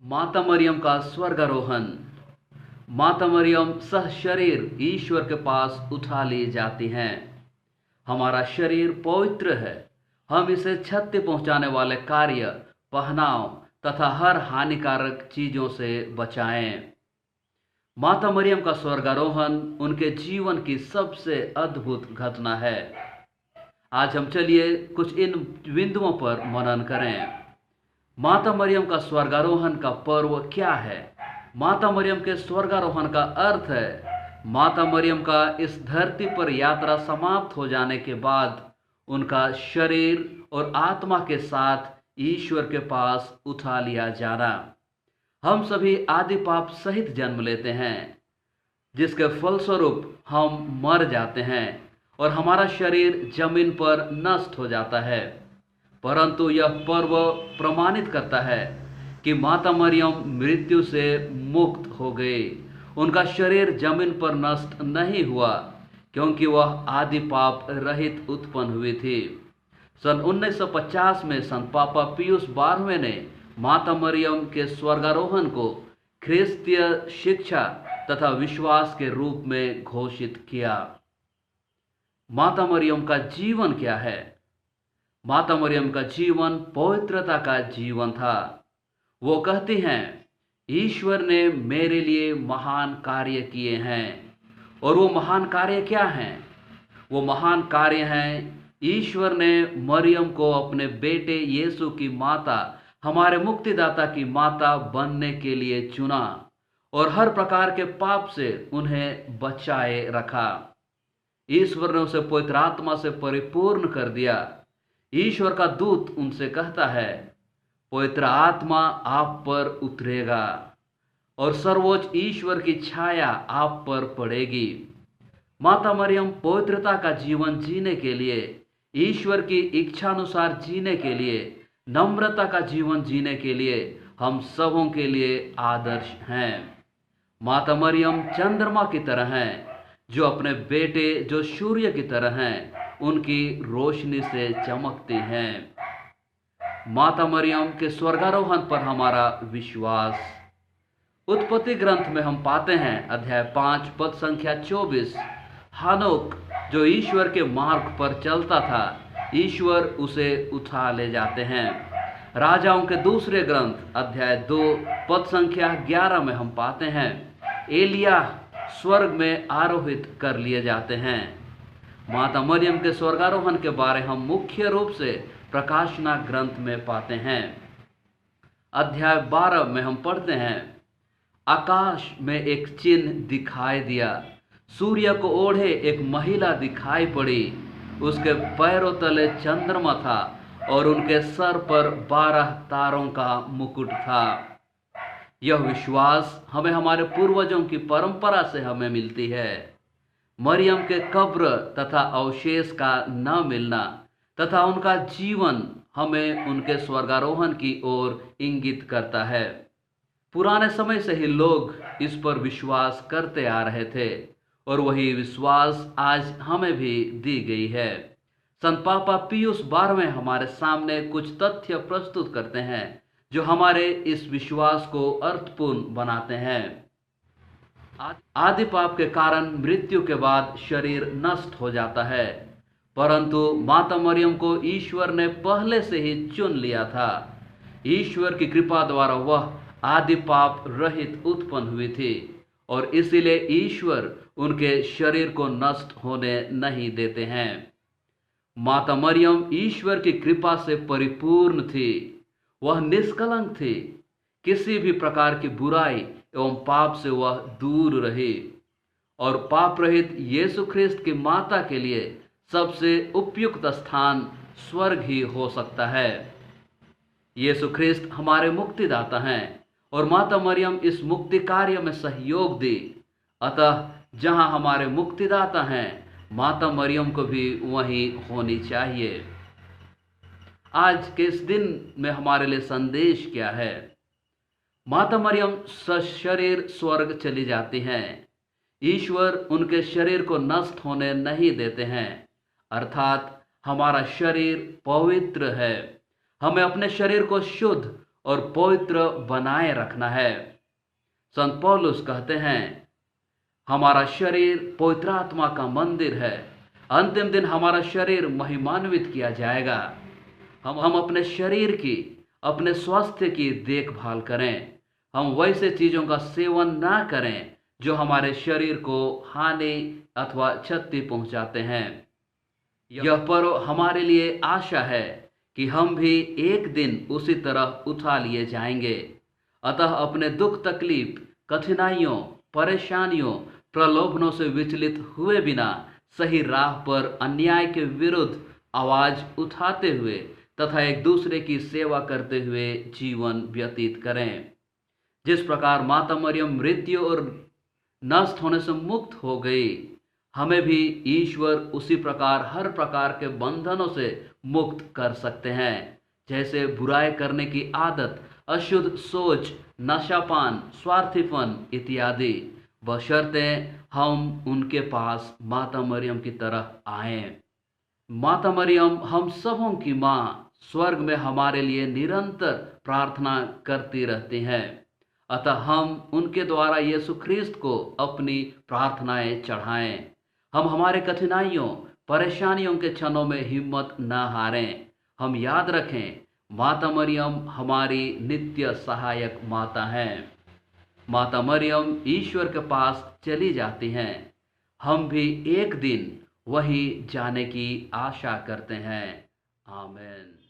माता मरियम का स्वर्गारोहण। माता मरियम सह शरीर ईश्वर के पास उठा ली जाती हैं। हमारा शरीर पवित्र है। हम इसे क्षति पहुंचाने वाले कार्य, पहनाव तथा हर हानिकारक चीजों से बचाएं। माता मरियम का स्वर्गारोहण उनके जीवन की सबसे अद्भुत घटना है। आज हम चलिए कुछ इन बिंदुओं पर मनन करें। माता मरियम का स्वर्गारोहण का पर्व क्या है? माता मरियम के स्वर्गारोहण का अर्थ है माता मरियम का इस धरती पर यात्रा समाप्त हो जाने के बाद उनका शरीर और आत्मा के साथ ईश्वर के पास उठा लिया जाना। हम सभी आदि पाप सहित जन्म लेते हैं, जिसके फलस्वरूप हम मर जाते हैं और हमारा शरीर जमीन पर नष्ट हो जाता है। परंतु यह पर्व प्रमाणित करता है कि माता मरियम मृत्यु से मुक्त हो गए। उनका शरीर जमीन पर नष्ट नहीं हुआ, क्योंकि वह आदि पाप रहित उत्पन्न हुई थी। सन 1950 में संत पापा पियुस 12वें ने माता मरियम के स्वर्गारोहण को ख्रिस्तीय शिक्षा तथा विश्वास के रूप में घोषित किया। माता मरियम का जीवन क्या है? माता मरियम का जीवन पवित्रता का जीवन था। वो कहती हैं, ईश्वर ने मेरे लिए महान कार्य किए हैं। और वो महान कार्य क्या हैं? वो महान कार्य हैं, ईश्वर ने मरियम को अपने बेटे यीशु की माता, हमारे मुक्तिदाता की माता बनने के लिए चुना और हर प्रकार के पाप से उन्हें बचाए रखा। ईश्वर ने उसे पवित्र आत्मा से परिपूर्ण कर दिया। ईश्वर का दूत उनसे कहता है, पवित्र आत्मा आप पर उतरेगा और सर्वोच्च ईश्वर की छाया आप पर पड़ेगी। माता मरियम पवित्रता का जीवन जीने के लिए, ईश्वर की इच्छानुसार जीने के लिए, नम्रता का जीवन जीने के लिए हम सबों के लिए आदर्श हैं। माता मरियम चंद्रमा की तरह हैं, जो अपने बेटे जो सूर्य की तरह हैं, उनकी रोशनी से चमकती हैं। माता मरियम के स्वर्गारोहण पर हमारा विश्वास। उत्पत्ति ग्रंथ में हम पाते हैं, अध्याय 5 पद संख्या 24, हानोक जो ईश्वर के मार्ग पर चलता था, ईश्वर उसे उठा ले जाते हैं। राजाओं के दूसरे ग्रंथ अध्याय 2 पद संख्या 11 में हम पाते हैं, एलिया स्वर्ग में आरोहित कर लिए जाते हैं। माता मरियम के स्वर्गारोहण के बारे हम मुख्य रूप से प्रकाशना ग्रंथ में पाते हैं। अध्याय 12 में हम पढ़ते हैं, आकाश में एक चिन्ह दिखाई दिया, सूर्य को ओढ़े एक महिला दिखाई पड़ी, उसके पैरों तले चंद्रमा था और उनके सर पर 12 तारों का मुकुट था। यह विश्वास हमें हमारे पूर्वजों की परंपरा से हमें मिलती है। मरियम के कब्र तथा अवशेष का न मिलना तथा उनका जीवन हमें उनके स्वर्गारोहण की ओर इंगित करता है। पुराने समय से ही लोग इस पर विश्वास करते आ रहे थे और वही विश्वास आज हमें भी दी गई है। संत पापा पियुस 12वें हमारे सामने कुछ तथ्य प्रस्तुत करते हैं जो हमारे इस विश्वास को अर्थपूर्ण बनाते हैं। आदि पाप के कारण मृत्यु के बाद शरीर नष्ट हो जाता है, परंतु माता मरियम को ईश्वर ने पहले से ही चुन लिया था। ईश्वर की कृपा द्वारा वह आदि पाप रहित उत्पन्न हुई थी और इसीलिए ईश्वर उनके शरीर को नष्ट होने नहीं देते हैं। माता मरियम ईश्वर की कृपा से परिपूर्ण थी। वह निष्कलंक थी। किसी भी प्रकार की बुराई एवं पाप से वह दूर रही और पाप रहित यीशु ख्रिस्त की माता के लिए सबसे उपयुक्त स्थान स्वर्ग ही हो सकता है। यीशु ख्रिस्त हमारे मुक्तिदाता हैं और माता मरियम इस मुक्ति कार्य में सहयोग दी। अतः जहां हमारे मुक्तिदाता हैं, माता मरियम को भी वहीं होनी चाहिए। आज के इस दिन में हमारे लिए संदेश क्या है? माता मरियम सशरीर स्वर्ग चली जाती हैं। ईश्वर उनके शरीर को नष्ट होने नहीं देते हैं, अर्थात हमारा शरीर पवित्र है। हमें अपने शरीर को शुद्ध और पवित्र बनाए रखना है। संत पौलुस कहते हैं, हमारा शरीर पवित्र आत्मा का मंदिर है। अंतिम दिन हमारा शरीर महिमान्वित किया जाएगा। हम अपने शरीर की, अपने स्वास्थ्य की देखभाल करें। हम वैसे चीजों का सेवन ना करें जो हमारे शरीर को हानि अथवा क्षति पहुंचाते हैं। यह पर्व हमारे लिए आशा है कि हम भी एक दिन उसी तरह उठा लिए जाएंगे। अतः अपने दुख, तकलीफ, कठिनाइयों, परेशानियों, प्रलोभनों से विचलित हुए बिना सही राह पर अन्याय के विरुद्ध आवाज उठाते हुए तथा एक दूसरे की सेवा करते हुए जीवन व्यतीत करें। जिस प्रकार माता मरियम मृत्यु और नष्ट होने से मुक्त हो गई, हमें भी ईश्वर उसी प्रकार हर प्रकार के बंधनों से मुक्त कर सकते हैं, जैसे बुराई करने की आदत, अशुद्ध सोच, नशापान, स्वार्थीपन इत्यादि, बशर्ते हम उनके पास माता मरियम की तरह आएं। माता मरियम हम सबों की माँ स्वर्ग में हमारे लिए निरंतर प्रार्थना करती रहती हैं। अतः हम उनके द्वारा यीशु ख्रिस्त को अपनी प्रार्थनाएं चढ़ाएं। हम हमारे कठिनाइयों, परेशानियों के क्षणों में हिम्मत न हारें। हम याद रखें, माता मरियम हमारी नित्य सहायक माता हैं। माता मरियम ईश्वर के पास चली जाती हैं। हम भी एक दिन वहीं जाने की आशा करते हैं। आमीन।